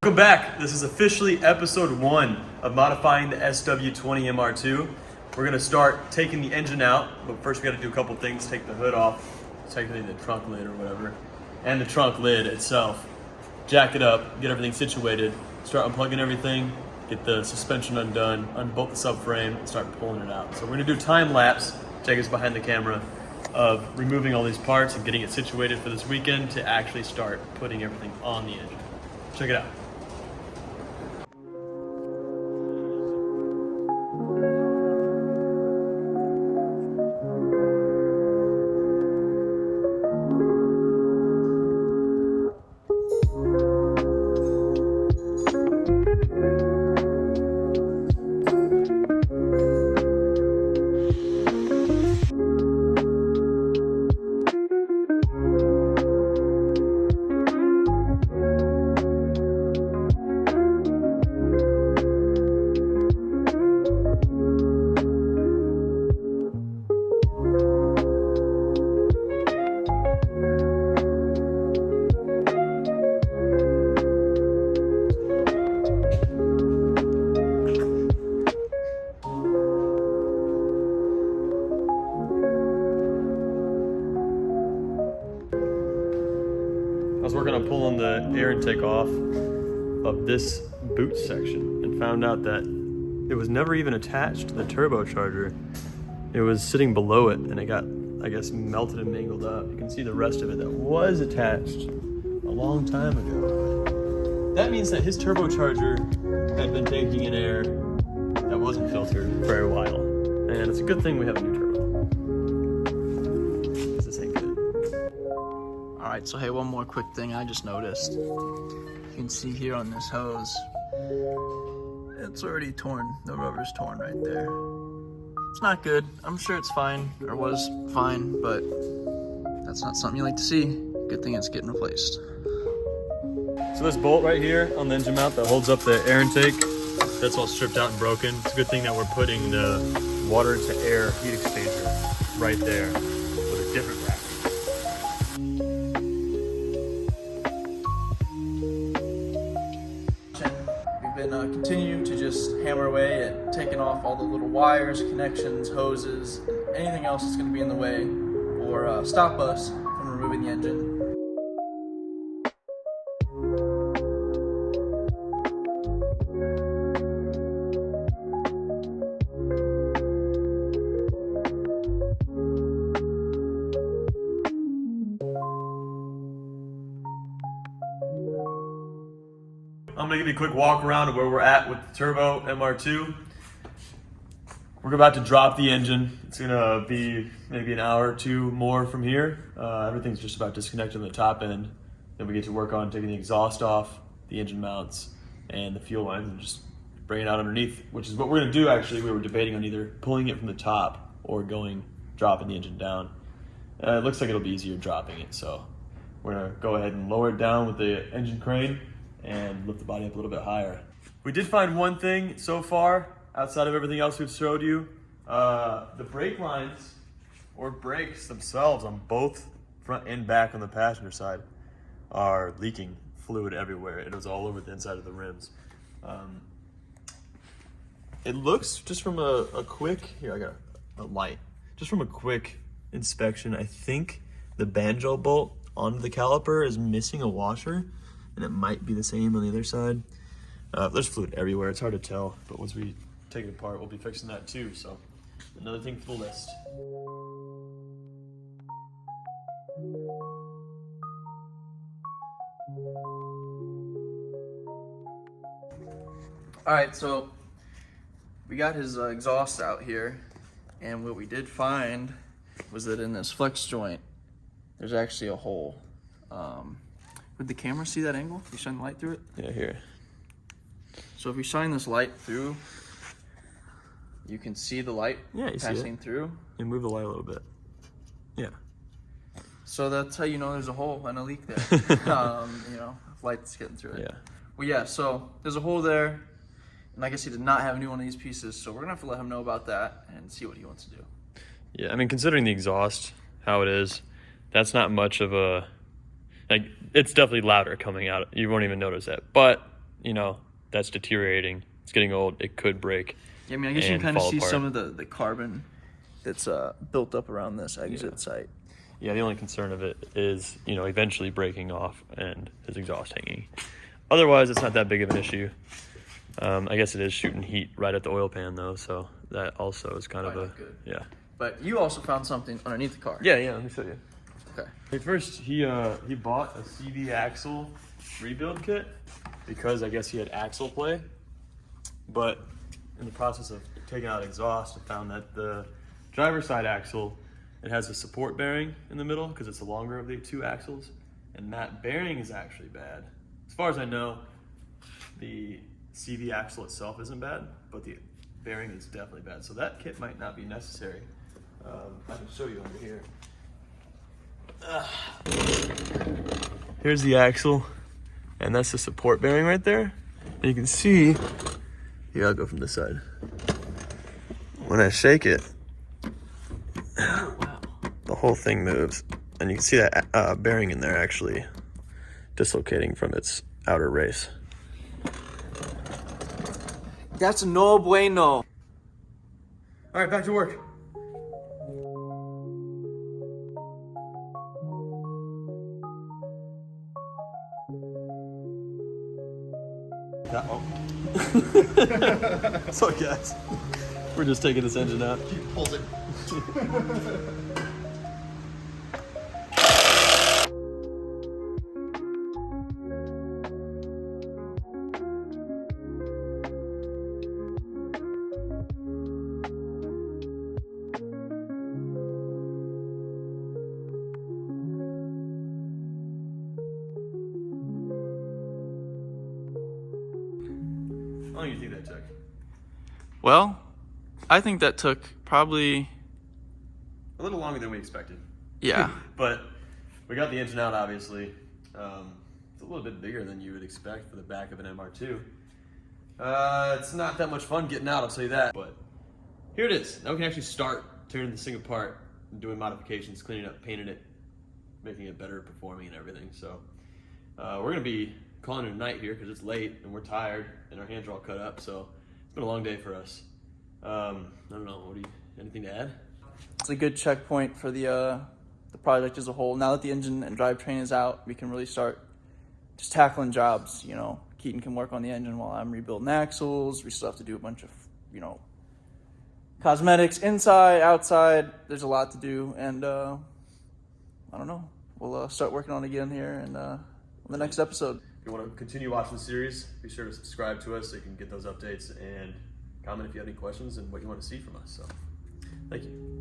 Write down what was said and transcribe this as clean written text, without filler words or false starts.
Welcome back. This is officially episode 1 of modifying the SW20 MR2. We're gonna start taking the engine out, but first we gotta do a couple things. Take the hood off, technically the trunk lid or whatever, and the trunk lid itself. Jack it up, get everything situated, start unplugging everything, get the suspension undone, unbolt the subframe, and start pulling it out. So we're gonna do time lapse, take us behind the camera, of removing all these parts and getting it situated for this weekend to actually start putting everything on the engine. Check it out. I was working on pulling the air intake off of this boot section and found out that it was never even attached to the turbocharger. It was sitting below it and it got, I guess, melted and mangled up. You can see the rest of it that was attached a long time ago. That means that his turbocharger had been taking in air that wasn't filtered for a while. And it's a good thing we have a new turbo. This ain't good. All right, so hey, one more quick thing I just noticed. You can see here on this hose, it's already torn. The rubber's torn right there. It's not good. I'm sure it's fine, or was fine, but that's not something you like to see. Good thing it's getting replaced. So this bolt right here on the engine mount that holds up the air intake, that's all stripped out and broken. It's a good thing that we're putting the water to air heat exchanger right there with a different wrap. We've been continuing to just hammer away at taking off all the little wires, connections, hoses, anything else that's going to be in the way or stop us from removing the engine. I'm gonna give you a quick walk around of where we're at with the Turbo MR2. We're about to drop the engine. It's gonna be maybe an hour or two more from here. Everything's just about disconnected on the top end. Then we get to work on taking the exhaust off, the engine mounts, and the fuel lines, and just bring it out underneath, which is what we're gonna do actually. We were debating on either pulling it from the top or dropping the engine down. It looks like it'll be easier dropping it, so we're gonna go ahead and lower it down with the engine crane and lift the body up a little bit higher. We did find one thing so far, outside of everything else we've showed you. The brake lines, or brakes themselves on both front and back on the passenger side, are leaking fluid everywhere. It was all over the inside of the rims. It looks, just from a quick, here I got a light. Just from a quick inspection, I think the banjo bolt on the caliper is missing a washer, and it might be the same on the other side. There's fluid everywhere, it's hard to tell, but once we take it apart, we'll be fixing that too, so another thing for the list. All right, so we got his exhaust out here, and what we did find was that in this flex joint, there's actually a hole. Would the camera see that angle? If you shine the light through it? Yeah, here. So if you shine this light through, you can see the light passing through. You move the light a little bit. Yeah. So that's how you know there's a hole and a leak there. You know, if light's getting through it. Yeah. Well, yeah, so there's a hole there, and I guess he did not have a new one of these pieces, so we're gonna have to let him know about that and see what he wants to do. Yeah, I mean, considering the exhaust, how it is, that's not much of a, like, it's definitely louder coming out. You won't even notice that. But, you know, that's deteriorating. It's getting old. It could break. Yeah, I mean, I guess you and can kind of fall see apart. some of the carbon that's built up around this exit site. Yeah, the only concern of it is, you know, eventually breaking off and his exhaust hanging. Otherwise, it's not that big of an issue. I guess it is shooting heat right at the oil pan, though, so that also is kind of Probably a... not good. Yeah. But you also found something underneath the car. Yeah, let me show you. Okay. Hey, first, he bought a CV axle rebuild kit because I guess he had axle play. But in the process of taking out exhaust, I found that the driver's side axle, it has a support bearing in the middle because it's the longer of the two axles, and that bearing is actually bad. As far as I know, the CV axle itself isn't bad, but the bearing is definitely bad. So that kit might not be necessary. I can show you under here. Here's the axle, and that's the support bearing right there. And you can see, here, I'll go from this side. When I shake it, the whole thing moves, and you can see that bearing in there actually dislocating from its outer race. That's no bueno. All right, back to work. Sorry, guys. We're just taking this engine out. He pulls it. How long do you think that took? Well, I think that took probably, A little longer than we expected. yeah. But we got the engine out, obviously. It's a little bit bigger than you would expect for the back of an MR2. It's not that much fun getting out, I'll tell you that. But here it is. Now we can actually start tearing this thing apart and doing modifications, cleaning it up, painting it, making it better performing and everything. So we're going to be calling it a night here because it's late and we're tired and our hands are all cut up. So it's been a long day for us. I don't know. Anything to add? It's a good checkpoint for the project as a whole. Now that the engine and drivetrain is out, we can really start just tackling jobs. You know, Keaton can work on the engine while I'm rebuilding axles. We still have to do a bunch of, you know, cosmetics inside, outside. There's a lot to do, and I don't know. We'll start working on it again here and on the next episode. If you want to continue watching the series, be sure to subscribe to us so you can get those updates and comment if you have any questions and what you want to see from us. So, thank you.